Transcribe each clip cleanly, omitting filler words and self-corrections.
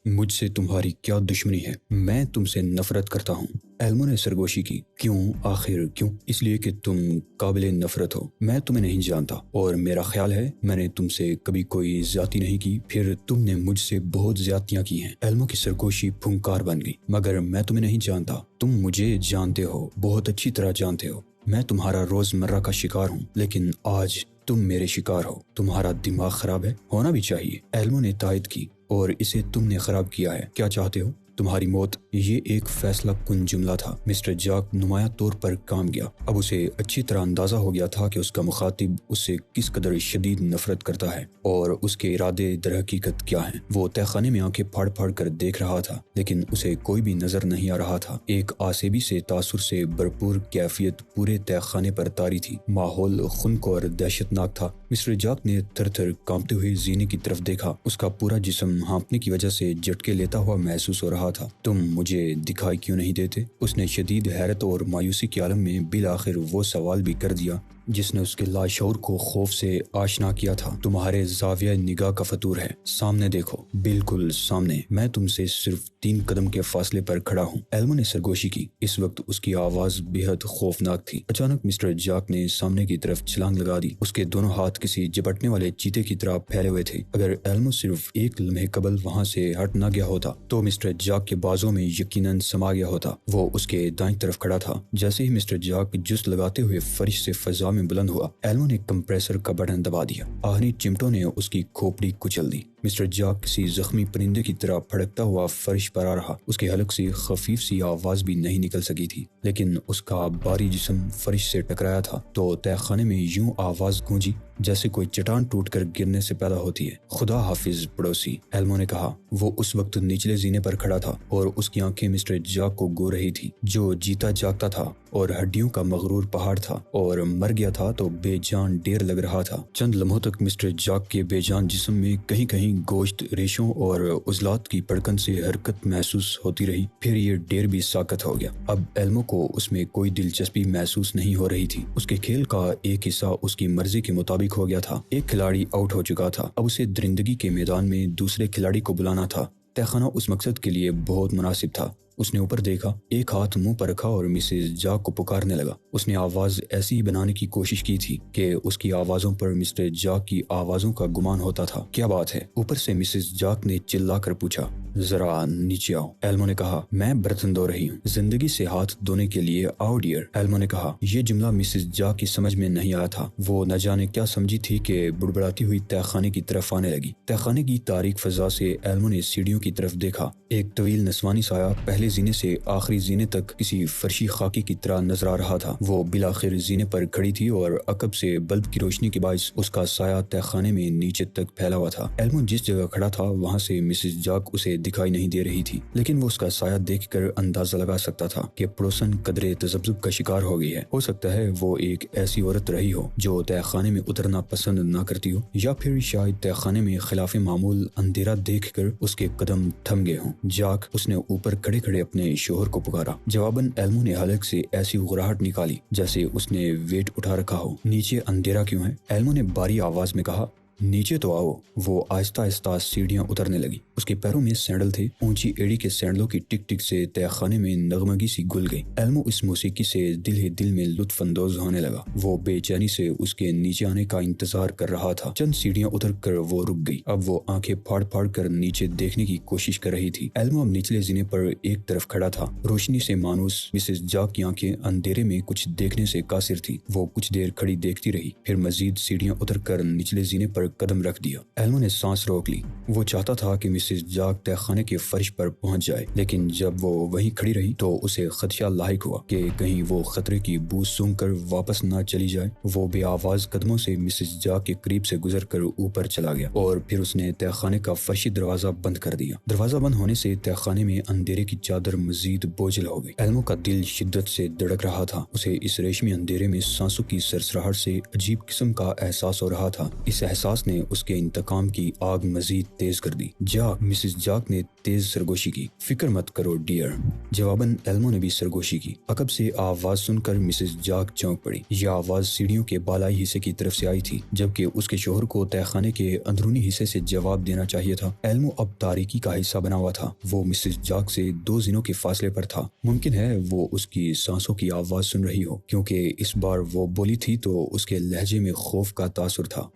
مجھ سے تمہاری کیا دشمنی ہے؟ میں تم سے نفرت کرتا ہوں۔ ایلمو نے سرگوشی کی۔ کیوں؟ آخر کیوں؟ اس لیے کہ تم قابل نفرت ہو۔ میں تمہیں نہیں جانتا اور میرا خیال ہے میں نے تم سے کبھی کوئی زیادتی نہیں کی، پھر تم نے مجھ سے بہت زیادتیاں کی ہیں۔ ایلمو کی سرگوشی پھنکار بن گئی۔ مگر میں تمہیں نہیں جانتا۔ تم مجھے جانتے ہو، بہت اچھی طرح جانتے ہو۔ میں تمہارا روزمرہ کا شکار ہوں، لیکن آج تم میرے شکار ہو۔ تمہارا دماغ خراب ہے، ہونا بھی چاہیے۔ ایلمو نے تائید کی۔ اور اسے تم نے خراب کیا ہے۔ کیا چاہتے ہو؟ تمہاری موت۔ یہ ایک فیصلہ کن جملہ تھا۔ مسٹر جاک نمایاں طور پر کام گیا۔ اب اسے اچھی طرح اندازہ ہو گیا تھا کہ اس کا مخاطب اس سے کس قدر شدید نفرت کرتا ہے اور اس کے ارادے در حقیقت کیا ہیں۔ وہ تہہ خانے میں آنکھیں پھاڑ پھاڑ کر دیکھ رہا تھا، لیکن اسے کوئی بھی نظر نہیں آ رہا تھا۔ ایک عصبی سے تاثر سے بھرپور کیفیت پورے تہہ خانے پر طاری تھی۔ ماحول خنک اور دہشت ناک تھا۔ مسٹر جاک نے تھر تھر کانپتے ہوئے زینے کی طرف دیکھا۔ اس کا پورا جسم ہانپنے کی وجہ سے جھٹکے لیتا ہوا محسوس ہو رہا تھا۔ تم مجھے دکھائی کیوں نہیں دیتے؟ اس نے شدید حیرت اور مایوسی کے عالم میں بالآخر وہ سوال بھی کر دیا جس نے اس کے لاشعور کو خوف سے آشنا کیا تھا۔ تمہارے زاویہ نگاہ کا فطور ہے۔ سامنے دیکھو، بالکل سامنے۔ میں تم سے صرف 3 قدم کے فاصلے پر کھڑا ہوں۔ ایلمو نے سرگوشی کی۔ اس وقت اس کی آواز بے حد خوفناک تھی۔ اچانک مسٹر جاک نے سامنے کی طرف چھلانگ لگا دی۔ اس کے دونوں ہاتھ کسی جھپٹنے والے چیتے کی طرح پھیلے ہوئے تھے۔ اگر ایلمو صرف ایک لمحے قبل وہاں سے ہٹ نہ گیا ہوتا تو مسٹر جاک کے بازوں میں یقیناً سما گیا ہوتا۔ وہ اس کے دائیں طرف کھڑا تھا۔ جیسے ہی مسٹر جاک جست لگاتے ہوئے فرش سے فضا میں بلند ہوا، ایلمو نے کمپریسر کا بٹن دبا دیا۔ آہنی چمٹوں نے اس کی کھوپڑی کچل دی۔ مسٹر جاک کسی زخمی پرندے کی طرح پھڑکتا ہوا فرش پر آ رہا۔ اس کے حلق سے خفیف سی آواز بھی نہیں نکل سکی تھی، لیکن اس کا بھاری جسم فرش سے ٹکرایا تھا تو تہہ خانے میں یوں آواز گونجی جیسے کوئی چٹان ٹوٹ کر گرنے سے پیدا ہوتی ہے۔ خدا حافظ پڑوسی، ایلمو نے کہا۔ وہ اس وقت نچلے زینے پر کھڑا تھا اور اس کی آنکھیں مسٹر جاک کو گو رہی تھی، جو جیتا جاگتا تھا اور ہڈیوں کا مغرور پہاڑ تھا اور مر گیا تھا تو بے جان ڈیر لگ رہا تھا۔ چند لمحوں تک مسٹر جاک کے بے جان جسم میں کہیں کہیں گوشت، ریشوں اور عضلات کی پڑکن سے حرکت محسوس ہوتی رہی، پھر یہ ڈیر بھی ساکت ہو گیا۔ اب ایلمو کو اس میں کوئی دلچسپی محسوس نہیں ہو رہی تھی۔ اس کے کھیل کا ایک حصہ اس کی مرضی کے مطابق ہو گیا تھا۔ ایک کھلاڑی آؤٹ ہو چکا تھا، اب اسے درندگی کے میدان میں دوسرے کھلاڑی کو بلانا تھا۔ تہہ خانہ اس مقصد کے لیے بہت مناسب تھا۔ اس نے اوپر دیکھا، ایک ہاتھ منہ پر رکھا اور مسز جاک کو پکارنے لگا۔ اس نے آواز ایسی ہی بنانے کی کوشش کی تھی کہ اس کی آوازوں پر مسٹر جاک کی آوازوں کا گمان ہوتا تھا۔ کیا بات ہے؟ اوپر سے مسز جاک نے چلا کر پوچھا۔ ذرا نیچے آؤ، ایلمو نے کہا۔ میں برتن دھو رہی ہوں۔ زندگی سے ہاتھ دھونے کے لیے آؤ ڈیئر، ایلمو نے کہا۔ یہ جملہ مسز جاک کی سمجھ میں نہیں آیا تھا۔ وہ نہ جانے کیا سمجھی تھی کہ بڑبڑاتی ہوئی تہہ خانے کی طرف آنے لگی۔ تہہ خانے کی تاریک فضا سے ایلمو نے سیڑھیوں کی طرف دیکھا۔ ایک طویل نسوانی سایہ پہلے زینے سے آخری زینے تک کسی فرشی خاکی کی طرح نظر آ رہا تھا۔ وہ بالآخر زینے پر کھڑی تھی اور عقب سے بلب کی روشنی کے باعث اس کا سایہ تہہ خانے میں نیچے تک پھیلا ہوا تھا۔ ایلمو جس جگہ کھڑا تھا وہاں سے مسز جاک اسے دکھائی نہیں دے رہی تھی، لیکن وہ اس کا سایہ دیکھ کر اندازہ لگا سکتا تھا کہ پڑوسن قدرے تذبذب کا شکار ہو گئی ہے۔ ہو سکتا ہے وہ ایک ایسی عورت رہی ہو جو تہہ خانے میں اترنا پسند نہ کرتی ہو، یا پھر شاید تہہ خانے میں خلاف معمول اندھیرا دیکھ کر اس کے قدم تھم گئے ہوں۔ جاک، اس نے اوپر کھڑے کھڑے اپنے شوہر کو پکارا۔ جواباً ایلمو نے حلق سے ایسی غراہٹ نکالی جیسے اس نے ویٹ اٹھا رکھا ہو۔ نیچے اندھیرا کیوں ہے؟ ایلمو نے بھاری آواز میں کہا۔ نیچے تو آؤ۔ وہ آہستہ آہستہ سیڑھیاں اترنے لگی۔ اس کے پیروں میں سینڈل تھے۔ اونچی ایڑی کے سینڈلوں کی ٹک ٹک سے تہہ خانے میں نغمگی سی گل گئی۔ ایلمو اس موسیقی سے دل ہی دل میں لطف اندوز ہونے لگا۔ وہ بے چینی سے اس کے نیچے آنے کا انتظار کر رہا تھا۔ چند سیڑھیاں اتر کر وہ رک گئی۔ اب وہ آنکھیں پھاڑ پھاڑ کر نیچے دیکھنے کی کوشش کر رہی تھی۔ ایلمو اب نچلے زینے پر ایک طرف کھڑا تھا۔ روشنی سے مانوس مسز جاک کی آنکھیں اندھیرے میں کچھ دیکھنے سے قاصر تھی۔ وہ کچھ دیر کھڑی دیکھتی رہی، پھر مزید سیڑھیاں اتر کر نچلے زینے پر قدم رکھ دیا۔ ایلمو نے سانس روک لی۔ وہ چاہتا تھا کہ مسز جاک تہہ خانے کے فرش پر پہنچ جائے، لیکن جب وہ وہیں کھڑی رہی تو اسے خدشہ لاحق ہوا کہ کہیں وہ خطرے کی بو سونگھ کر واپس نہ چلی جائے۔ وہ بے آواز قدموں سے مسز جاک کے قریب سے گزر کر اوپر چلا گیا اور پھر اس نے تہہ خانے کا فرشی دروازہ بند کر دیا۔ دروازہ بند ہونے سے تہہ خانے میں اندھیرے کی چادر مزید بوجھل ہو گئی۔ ایلمو کا دل شدت سے دھڑک رہا تھا۔ اسے اس ریشمی اندھیرے میں سانسوں کی سرسراہٹ سے عجیب قسم کا احساس ہو رہا تھا۔ اس احساس احساس نے اس کے انتقام کی آگ مزید تیز کر دی۔ جاک، مسز جاک نے تیز سرگوشی کی۔ فکر مت کرو ڈیئر، جواباً ایلمو نے بھی سرگوشی کی۔ عقب سے آواز سن کر مسز جاک چونک پڑی۔ یہ آواز سیڑھیوں کے بالائی حصے کی طرف سے آئی تھی، جبکہ اس کے شوہر کو تہہ خانے کے اندرونی حصے سے جواب دینا چاہیے تھا۔ ایلمو اب تاریکی کا حصہ بنا ہوا تھا۔ وہ مسز جاک سے 2 زنوں کے فاصلے پر تھا۔ ممکن ہے وہ اس کی سانسوں کی آواز سن رہی ہو، کیونکہ اس بار وہ بولی تھی تو اس کے لہجے میں خوف کا تاثر تھا۔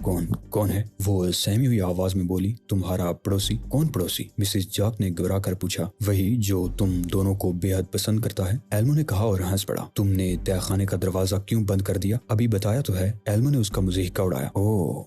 کون ہے؟ وہ سہمی ہوئی آواز میں بولی۔ تمہارا پڑوسی۔ کون پڑوسی؟ مسز جاک نے گھبرا کر پوچھا۔ وہی جو تم دونوں کو بے حد پسند کرتا ہے، ایلمو نے کہا اور ہنس پڑا۔ تم نے تہہ خانے کا دروازہ کیوں بند کر دیا؟ ابھی بتایا تو ہے۔ ایلمو نے اس کا مضحکہ اڑایا۔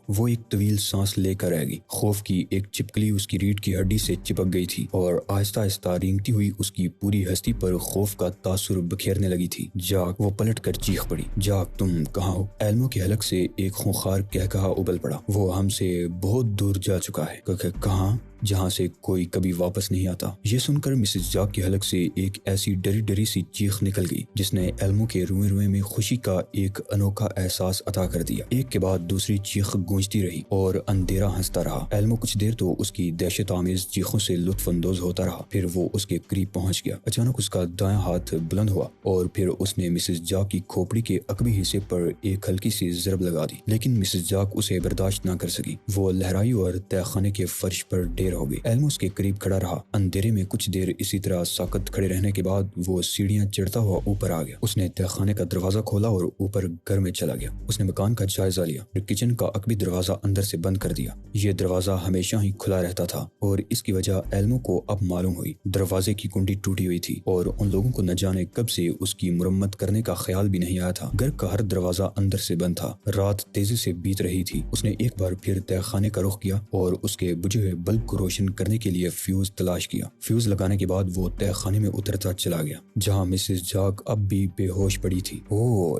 وہ ایک طویل سانس لے کر رہ گئی۔ خوف کی ایک چپکلی اس کی ریڑھ کی ہڈی سے چپک گئی تھی اور آہستہ آہستہ رینگتی ہوئی اس کی پوری ہستی پر خوف کا تاثر بکھیرنے لگی تھی۔ جاک، وہ پلٹ کر چیخ پڑی۔ جاک، تم کہاں ہو؟ ایلمو کے حلق سے ایک خونخوار قہقہا ابل پڑا۔ وہ ہم سے بہت دور جا چکا ہے۔ کہاں؟ جہاں سے کوئی کبھی واپس نہیں آتا۔ یہ سن کر مسز جاک کے حلق سے ایک ایسی ڈری ڈری سی چیخ نکل گئی جس نے ایلمو کے روئیں روئیں میں خوشی کا ایک انوکھا احساس عطا کر دیا۔ ایک کے بعد دوسری چیخ گونجتی رہی اور اندھیرا ہنستا رہا۔ ایلمو کچھ دیر تو اس کی دہشت آمیز چیخوں سے لطف اندوز ہوتا رہا، پھر وہ اس کے قریب پہنچ گیا۔ اچانک اس کا دایاں ہاتھ بلند ہوا اور پھر اس نے مسز جاک کی کھوپڑی کے عقبی حصے پر ایک ہلکی سی ضرب لگا دی، لیکن مسز جاک اسے برداشت نہ کر سکی۔ وہ لہرائی اور تہہ خانے کے فرش پر ڈیر ہو گئی۔ ایلمو اس کے قریب کھڑا رہا۔ اندھیرے میں کچھ دیر اسی طرح ساکت کھڑے رہنے کے بعد وہ سیڑھیاں چڑھتا ہوا اوپر آ گیا۔ اس نے تہہ خانے کا دروازہ کھولا اور اوپر گھر میں چلا گیا۔ اس نے مکان کا جائزہ لیا، پھر کچن کا عقبی دروازہ اندر سے بند کر دیا۔ یہ دروازہ ہمیشہ ہی کھلا رہتا تھا اور اس کی وجہ ایلمو کو اب معلوم ہوئی۔ دروازے کی کنڈی ٹوٹی ہوئی تھی اور ان لوگوں کو نہ جانے کب سے اس کی مرمت کرنے کا خیال بھی نہیں آیا تھا۔ گھر کا ہر دروازہ اندر سے بند تھا۔ رات تیزی سے بیت رہی تھی۔ اس نے ایک بار پھر تہہ خانے کا رخ کیا اور اس کے بجھے ہوئے بلب کو روشن کرنے کے لیے فیوز تلاش کیا۔ فیوز لگانے کے بعد وہ تہہ خانے میں اترتا چلا گیا، جہاں مسز جاک اب بھی بے ہوش پڑی تھی۔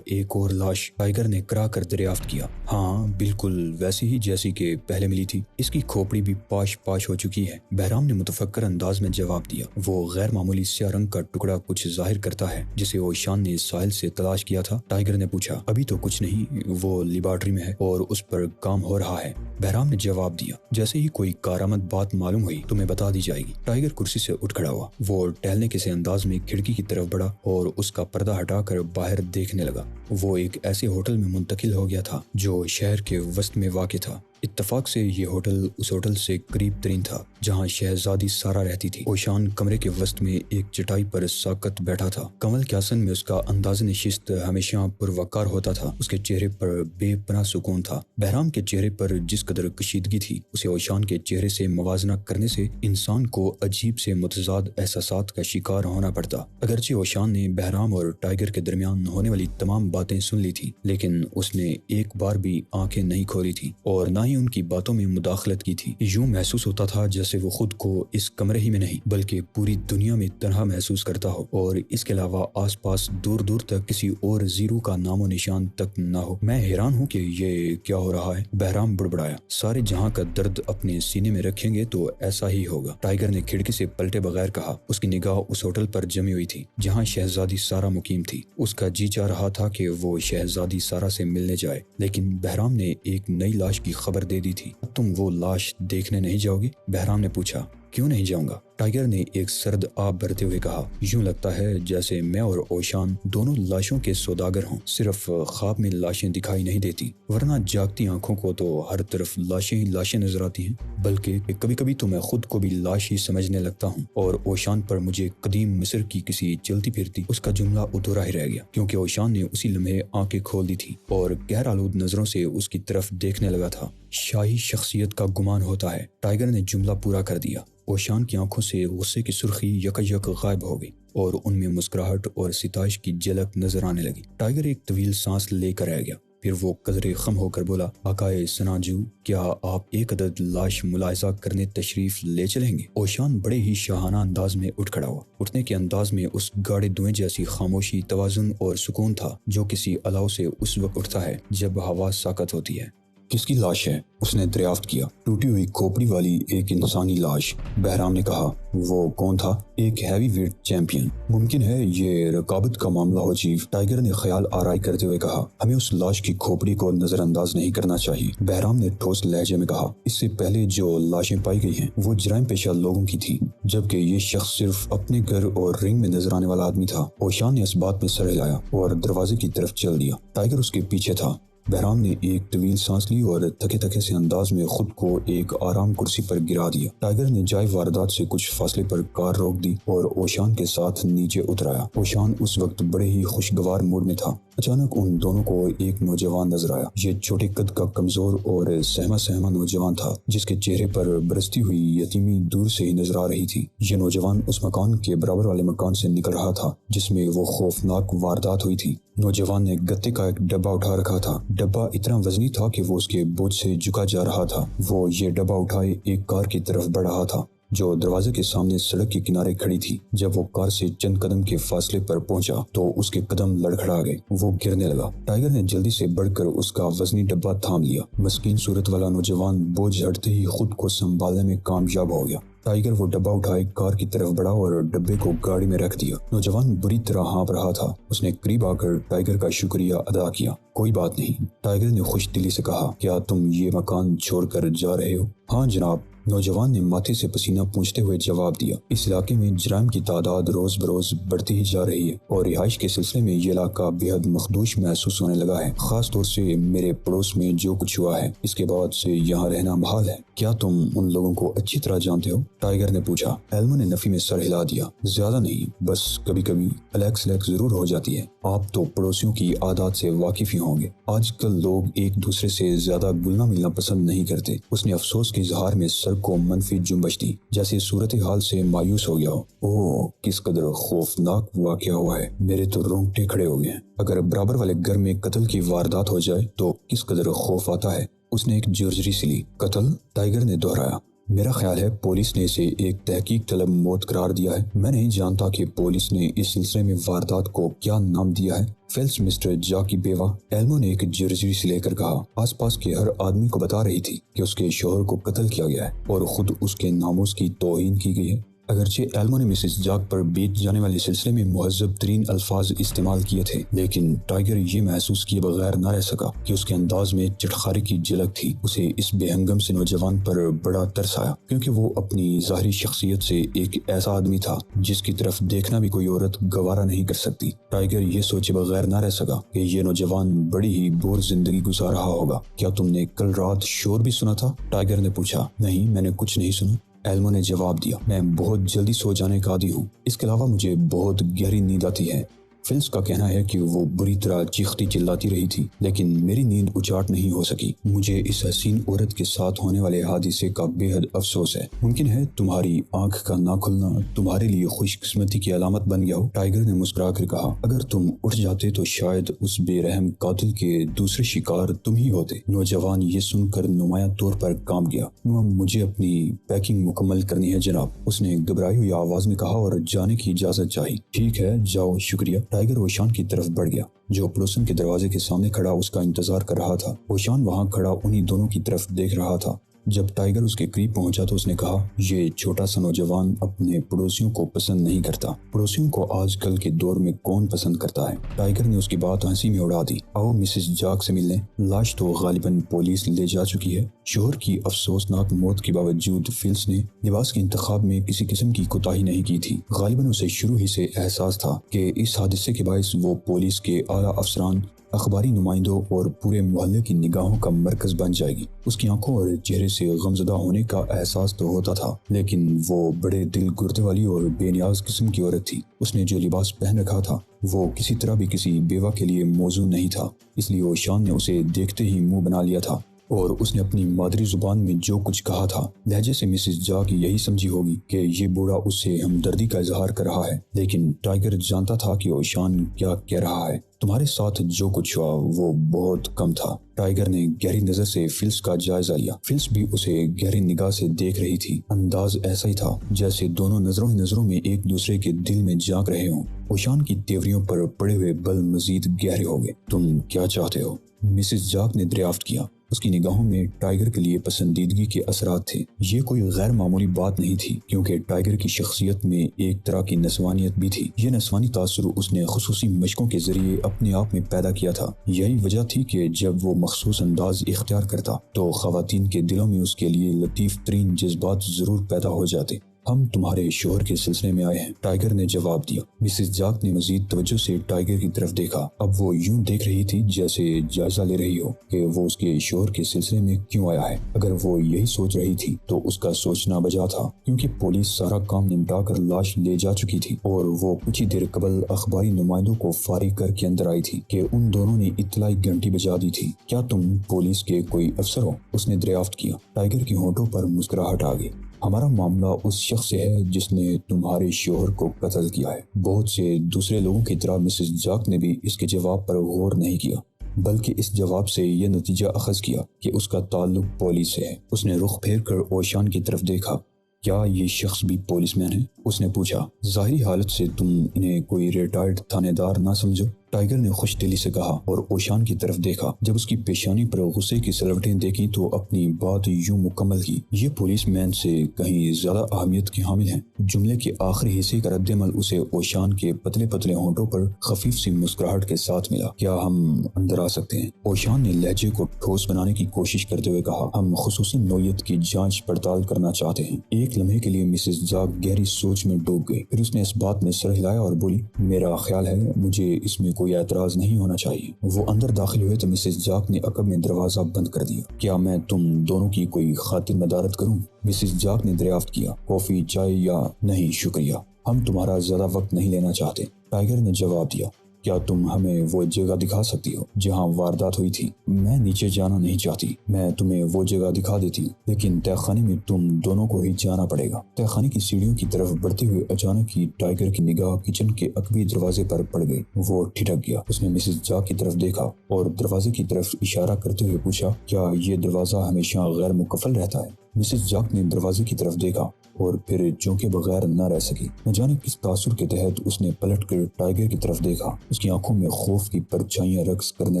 ایک اور لاش، ٹائیگر نے کرا کر دریافت کیا۔ ہاں، بالکل ویسی ہی جیسی کہ پہلے ملی تھی۔ اس کی کھوپڑی بھی پاش پاش ہو چکی ہے، بہرام نے متفکر انداز میں جواب دیا۔ وہ غیر معمولی سیاہ رنگ کا ٹکڑا کچھ ظاہر کرتا ہے جسے اوشان نے ساحل سے تلاش کیا تھا؟ ٹائیگر نے پوچھا۔ ابھی تو کچھ نہیں، وہ لیبارٹری میں ہے اور اس پر کام ہو رہا ہے، بہرام نے جواب دیا۔ جیسے ہی کوئی کارآمد بات معلوم ہوئی تمہیں بتا دی جائے گی۔ ٹائیگر کرسی سے اٹھ کھڑا ہوا۔ وہ ٹہلنے کے سے انداز میں کھڑکی کی طرف بڑھا اور اس کا پردہ ہٹا کر باہر دیکھنے لگا۔ وہ ایک ایسے ہوٹل میں منتقل ہو گیا تھا جو شہر کے وسط میں واقع تھا۔ اتفاق سے یہ ہوٹل اس ہوٹل سے قریب ترین تھا جہاں شہزادی سارا رہتی تھی۔ اوشان کمرے کے وسط میں ایک چٹائی پر ساکت بیٹھا تھا۔ کمل کے آسن میں اس کا انداز نشست ہمیشہ پروقار ہوتا تھا۔ اس کے چہرے پر بے پناہ سکون تھا۔ بہرام کے چہرے پر جس قدر کشیدگی تھی، اسے اوشان کے چہرے سے موازنہ کرنے سے انسان کو عجیب سے متضاد احساسات کا شکار ہونا پڑتا۔ اگرچہ اوشان نے بہرام اور ٹائیگر کے درمیان ہونے والی تمام باتیں سن لی تھی، لیکن اس نے ایک بار بھی آنکھیں نہیں کھولی تھی اور نہ ہی ان کی باتوں میں مداخلت کی تھی۔ یوں محسوس ہوتا تھا جیسے وہ خود کو اس کمرے ہی میں نہیں بلکہ پوری دنیا میں تنہا محسوس کرتا ہو اور اس کے علاوہ آس پاس دور دور تک کسی اور زیرو کا نام و نشان تک نہ ہو۔ میں حیران ہوں کہ یہ کیا ہو رہا ہے، بہرام بڑبڑایا۔ سارے جہاں کا درد اپنے سینے میں رکھیں گے تو ایسا ہی ہوگا، ٹائیگر نے کھڑکی سے پلٹے بغیر کہا۔ اس کی نگاہ اس ہوٹل پر جمی ہوئی تھی جہاں شہزادی سارا مقیم تھی۔ اس کا جی چاہ رہا تھا کہ وہ شہزادی سارا سے ملنے جائے، لیکن بہرام نے ایک نئی لاش کی خبر دے دی تھی۔ تم وہ لاش دیکھنے نہیں جاؤ گے؟ بہرام نے پوچھا۔ کیوں نہیں جاؤں گا؟ ٹائیگر نے ایک سرد آب بھرتے ہوئے کہا۔ یوں لگتا ہے جیسے میں اور اوشان دونوں لاشوں کے سوداگر ہوں۔ صرف خواب میں لاشیں دکھائی نہیں دیتی، ورنہ جاگتی آنکھوں کو تو ہر طرف لاشیں ہی لاشیں نظر آتی ہیں، بلکہ کبھی کبھی تو میں خود کو بھی لاش ہی سمجھنے لگتا ہوں۔ اور اوشان پر مجھے قدیم مصر کی کسی چلتی پھرتی اس کا جملہ ادھورا ہی رہ گیا، کیونکہ اوشان نے اسی لمحے آنکھیں کھول دی تھی اور گہر آلود نظروں سے اس کی طرف دیکھنے لگا تھا۔ شاہی شخصیت کا گمان ہوتا ہے، ٹائیگر نے جملہ پورا کر دیا۔ اوشان کی آنکھوں سے غصے کی سرخی یک غائب ہو گئی اور ان میں مسکراہٹ اور ستائش کی جھلک نظر آنے لگی۔ ٹائیگر ایک طویل سانس لے کر رہ گیا، پھر وہ قدرے خم ہو کر بولا، آقائے سناجو، کیا آپ ایک عدد لاش ملاحظہ کرنے تشریف لے چلیں گے؟ اوشان بڑے ہی شاہانہ انداز میں اٹھ کھڑا ہوا۔ اٹھنے کے انداز میں اس گاڑے دھوئیں جیسی خاموشی، توازن اور سکون تھا جو کسی الاؤ سے اس وقت اٹھتا ہے جب ہوا ساکت ہوتی ہے۔ کس کی لاش ہے؟ اس نے دریافت کیا۔ ٹوٹی ہوئی کھوپڑی والی ایک انسانی لاش۔ بہرام نے کہا۔ وہ کون تھا؟ ایک ہیوی ویٹ چیمپئن۔ ممکن ہے یہ رقابت کا معاملہ ہو چیف، ٹائیگر نے خیال آرائی کرتے ہوئے کہا۔ ہمیں اس لاش کی کھوپڑی کو نظر انداز نہیں کرنا چاہیے، بہرام نے ٹھوس لہجے میں کہا۔ اس سے پہلے جو لاشیں پائی گئی ہیں وہ جرائم پیشہ لوگوں کی تھی، جبکہ یہ شخص صرف اپنے گھر اور رنگ میں نظر آنے والا آدمی تھا۔ اوشان نے اس بات میں سر ہلایا اور دروازے کی طرف چل دیا۔ ٹائیگر اس کے پیچھے تھا۔ بہرام نے ایک طویل سانس لی اور تھکے تھکے سے انداز میں خود کو ایک آرام کرسی پر گرا دیا۔ ٹائیگر نے جائے واردات سے کچھ فاصلے پر کار روک دی اور اوشان کے ساتھ نیچے اترایا۔ اوشان اس وقت بڑے ہی خوشگوار موڈ میں تھا۔ اچانک ان دونوں کو ایک نوجوان نظر آیا۔ یہ چھوٹے قد کا کمزور اور سہما سہما نوجوان تھا، جس کے چہرے پر برستی ہوئی یتیمی دور سے ہی نظر آ رہی تھی۔ یہ نوجوان اس مکان کے برابر والے مکان سے نکل رہا تھا جس میں وہ خوفناک واردات ہوئی تھی۔ نوجوان نے گتے کا ایک ڈبہ اٹھا رکھا تھا۔ ڈبہ اتنا وزنی تھا کہ وہ اس کے بوجھ سے جھکا جا رہا تھا۔ وہ یہ ڈبہ اٹھائے ایک کار کی طرف بڑھ رہا تھا جو دروازے کے سامنے سڑک کے کنارے کھڑی تھی۔ جب وہ کار سے چند قدم کے فاصلے پر پہنچا تو اس کے قدم لڑکھڑا گئے، وہ گرنے لگا۔ ٹائیگر نے جلدی سے بڑھ کر اس کا وزنی ڈبہ تھام لیا۔ مسکین صورت والا نوجوان بوجھ ہٹتے ہی خود کو سنبھالنے میں کامیاب ہو گیا۔ ٹائیگر وہ ڈبہ اٹھائے کار کی طرف بڑھا اور ڈبے کو گاڑی میں رکھ دیا۔ نوجوان بری طرح ہانپ رہا تھا۔ اس نے قریب آ کر ٹائیگر کا شکریہ ادا کیا۔ کوئی بات نہیں، ٹائیگر نے خوش دلی سے کہا۔ کیا تم یہ مکان چھوڑ کر جا رہے ہو؟ ہاں جناب، نوجوان نے ماتھے سے پسینہ پونچھتے ہوئے جواب دیا۔ اس علاقے میں جرائم کی تعداد روز بروز بڑھتی ہی جا رہی ہے اور رہائش کے سلسلے میں یہ علاقہ بے حد مخدوش محسوس ہونے لگا ہے، خاص طور سے میرے پڑوس میں جو کچھ ہوا ہے اس کے بعد سے یہاں رہنا محال ہے۔ کیا تم ان لوگوں کو اچھی طرح جانتے ہو؟ ٹائیگر نے پوچھا۔ ایلمو نے نفی میں سر ہلا دیا۔ زیادہ نہیں، بس کبھی کبھی الیکس ضرور ہو جاتی ہے۔ آپ تو پڑوسیوں کی عادات سے واقف ہی ہوں گے۔ آج کل لوگ ایک دوسرے سے زیادہ گلنا ملنا پسند نہیں کرتے۔ اس نے افسوس کے اظہار میں سر کو منفی جنبش دی، جیسے صورتحال سے مایوس ہو گیا ہو۔ اوہ، کس قدر خوفناک واقعہ ہوا ہے، میرے تو رونگٹے کھڑے ہو گئے ہیں۔ اگر برابر والے گھر میں قتل کی واردات ہو جائے تو کس قدر خوف آتا ہے۔ اس نے ایک جرجری سی لی۔ قتل؟ ٹائیگر نے دہرایا۔ میرا خیال ہے پولیس نے اسے ایک تحقیق طلب موت قرار دیا ہے۔ میں نہیں جانتا کہ پولیس نے اس سلسلے میں واردات کو کیا نام دیا ہے۔ فیلس مسٹر جا کی بیوہ، ایلمو نے ایک جرجری سے لے کر کہا۔ آس پاس کے ہر آدمی کو بتا رہی تھی کہ اس کے شوہر کو قتل کیا گیا ہے اور خود اس کے ناموس کی توہین کی گئی ہے۔ اگرچہ ایلمو نے مسز جاگ پر بیت جانے والے سلسلے میں مہذب ترین الفاظ استعمال کیے تھے، لیکن ٹائیگر یہ محسوس کیے بغیر نہ رہ سکا کہ اس کے انداز میں چٹخاری کی جھلک تھی۔ اسے اس بے ہنگم سے نوجوان پر بڑا ترس آیا، کیونکہ وہ اپنی ظاہری شخصیت سے ایک ایسا آدمی تھا جس کی طرف دیکھنا بھی کوئی عورت گوارا نہیں کر سکتی۔ ٹائیگر یہ سوچے بغیر نہ رہ سکا کہ یہ نوجوان بڑی ہی بور زندگی گزار رہا ہوگا۔ کیا تم نے کل رات شور بھی سنا تھا؟ ٹائیگر نے پوچھا۔ نہیں، میں نے کچھ نہیں سنا، ایلمو نے جواب دیا۔ میں بہت جلدی سو جانے کا عادی ہوں، اس کے علاوہ مجھے بہت گہری نیند آتی ہے۔ فلس کا کہنا ہے کہ وہ بری طرح چیختی چلاتی رہی تھی، لیکن میری نیند اجاٹ نہیں ہو سکی۔ مجھے اس حسین عورت کے ساتھ ہونے والے حادثے کا بے حد افسوس ہے۔ ممکن ہے تمہاری آنکھ کا نہ کھلنا تمہارے لیے خوش قسمتی کی علامت بن گیا ہو، ٹائیگر نے مسکرا کر کہا۔ اگر تم اٹھ جاتے تو شاید اس بے رحم قاتل کے دوسرے شکار تم ہی ہوتے۔ نوجوان یہ سن کر نمایاں طور پر کانپ گیا۔ مجھے اپنی پیکنگ مکمل کرنی ہے جناب، اس نے گھبرائی ہوئی آواز میں کہا اور جانے کی اجازت چاہی۔ ٹھیک ہے، جاؤ، شکریہ۔ ٹائیگر اوشان کی طرف بڑھ گیا جو پڑوسن کے دروازے کے سامنے کھڑا اس کا انتظار کر رہا تھا۔ اوشان وہاں کھڑا انہی دونوں کی طرف دیکھ رہا تھا۔ جب ٹائیگر اس کے قریب پہنچا تو اس نے کہا، یہ چھوٹا سا نوجوان اپنے پڑوسیوں کو پسند نہیں کرتا۔ پڑوسیوں کو آج کل کے دور میں کون پسند کرتا ہے؟ ٹائیگر نے اس کی بات ہنسی میں اڑا دی۔ آؤ مسز جاگ سے ملنے، لاش تو غالباً پولیس لے جا چکی ہے۔ شوہر کی افسوسناک موت کے باوجود فلس نے لباس کے انتخاب میں کسی قسم کی کوتاہی نہیں کی تھی۔ غالباً اسے شروع ہی سے احساس تھا کہ اس حادثے کے باعث وہ پولیس کے اعلیٰ افسران، اخباری نمائندوں اور پورے محلے کی نگاہوں کا مرکز بن جائے گی۔ اس کی آنکھوں اور چہرے سے غمزدہ ہونے کا احساس تو ہوتا تھا، لیکن وہ بڑے دل گردے والی اور بے نیاز قسم کی عورت تھی۔ اس نے جو لباس پہن رکھا تھا وہ کسی طرح بھی کسی بیوہ کے لیے موزوں نہیں تھا، اس لیے اوشان نے اسے دیکھتے ہی منہ بنا لیا تھا اور اس نے اپنی مادری زبان میں جو کچھ کہا تھا، لہجے سے مسز جاگ یہی سمجھی ہوگی کہ یہ بوڑھا اس سے ہمدردی کا اظہار کر رہا ہے، لیکن ٹائیگر جانتا تھا کہ اوشان کیا کہہ رہا ہے۔ تمہارے ساتھ جو کچھ ہوا وہ بہت کم تھا۔ ٹائیگر نے گہری نظر سے فلس کا جائزہ لیا۔ فلس بھی اسے گہری نگاہ سے دیکھ رہی تھی۔ انداز ایسا ہی تھا جیسے دونوں نظروں میں ایک دوسرے کے دل میں جھانک رہے ہوں۔ اوشان کی تیوریوں پر پڑے ہوئے بل مزید گہرے ہو گئے۔ تم کیا چاہتے ہو؟ مسز جاگ نے دریافت کیا۔ اس کی نگاہوں میں ٹائیگر کے لیے پسندیدگی کے اثرات تھے۔ یہ کوئی غیر معمولی بات نہیں تھی، کیونکہ ٹائیگر کی شخصیت میں ایک طرح کی نسوانیت بھی تھی۔ یہ نسوانی تاثر اس نے خصوصی مشقوں کے ذریعے اپنے آپ میں پیدا کیا تھا۔ یہی وجہ تھی کہ جب وہ مخصوص انداز اختیار کرتا تو خواتین کے دلوں میں اس کے لیے لطیف ترین جذبات ضرور پیدا ہو جاتے۔ ہم تمہارے شوہر کے سلسلے میں آئے ہیں، ٹائیگر نے جواب دیا۔ مسز جاک نے مزید توجہ سے ٹائیگر کی طرف دیکھا۔ اب وہ یوں دیکھ رہی تھی جیسے جائزہ لے رہی ہو کہ وہ اس کے شوہر کے سلسلے میں کیوں آیا ہے۔ اگر وہ یہی سوچ رہی تھی تو اس کا سوچنا بجا تھا، کیونکہ پولیس سارا کام نمٹا کر لاش لے جا چکی تھی اور وہ کچھ ہی دیر قبل اخباری نمائندوں کو فارغ کر کے اندر آئی تھی کہ ان دونوں نے اطلاعی گھنٹی بجا دی تھی۔ کیا تم پولیس کے کوئی افسر ہو؟ اس نے دریافت کیا۔ ٹائیگر کی ہونٹوں پر مسکراہٹ آ گئی۔ ہمارا معاملہ اس شخص سے ہے جس نے تمہارے شوہر کو قتل کیا ہے۔ بہت سے دوسرے لوگوں کی طرح مسز جاک نے بھی اس کے جواب پر غور نہیں کیا، بلکہ اس جواب سے یہ نتیجہ اخذ کیا کہ اس کا تعلق پولیس سے ہے۔ اس نے رخ پھیر کر اوشان کی طرف دیکھا۔ کیا یہ شخص بھی پولیس مین ہے؟ اس نے پوچھا۔ ظاہری حالت سے تم انہیں کوئی ریٹائرڈ تھانے دار نہ سمجھو، ٹائیگر نے خوش دلی سے کہا اور اوشان کی طرف دیکھا۔ جب اس کی پیشانی پر غصے کی سلوٹیں دیکھی تو اپنی بات یوں مکمل کی، یہ پولیس مین سے کہیں زیادہ اہمیت کے حامل ہیں۔ جملے کے آخری حصے کا رد عمل اسے اوشان کے پتلے پتلے ہونٹوں پر خفیف سی مسکراہٹ کے ساتھ ملا۔ کیا ہم اندر آ سکتے ہیں؟ اوشان نے لہجے کو ٹھوس بنانے کی کوشش کرتے ہوئے کہا۔ ہم خصوصی نوعیت کی جانچ پڑتال کرنا چاہتے ہیں۔ ایک لمحے کے لیے مسز جاک گہری سوچ میں ڈوب گئی، پھر اس نے اس بات میں سر ہلایا اور بولی، میرا خیال ہے مجھے اس میں کوئی اعتراض نہیں ہونا چاہیے۔ وہ اندر داخل ہوئے تو مسز جاک نے عقب میں دروازہ بند کر دیا۔ کیا میں تم دونوں کی کوئی خاطر مدارت کروں؟ مسز جاک نے دریافت کیا۔ کافی، چائے یا نہیں شکریہ، ہم تمہارا زیادہ وقت نہیں لینا چاہتے، ٹائیگر نے جواب دیا۔ کیا تم ہمیں وہ جگہ دکھا سکتی ہو جہاں واردات ہوئی تھی؟ میں نیچے جانا نہیں چاہتی، میں تمہیں وہ جگہ دکھا دیتی ہوں، لیکن تہہ خانے میں تم دونوں کو ہی جانا پڑے گا۔ تہہ خانے کی سیڑھیوں کی طرف بڑھتے ہوئے اچانک ہی ٹائیگر کی نگاہ کچن کے عقبی دروازے پر پڑ گئی۔ وہ ٹھٹک گیا۔ اس نے مسز جاک کی طرف دیکھا اور دروازے کی طرف اشارہ کرتے ہوئے پوچھا، کیا یہ دروازہ ہمیشہ غیر مقفل رہتا ہے؟ مسز جاک نے دروازے کی طرف دیکھا اور پھر چونکے بغیر نہ رہ سکی۔ نہ جانے کس تاثر کے تحت اس نے پلٹ کر ٹائیگر کی طرف دیکھا۔ اس کی آنکھوں میں خوف کی پرچھائیاں رقص کرنے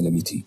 لگی تھی۔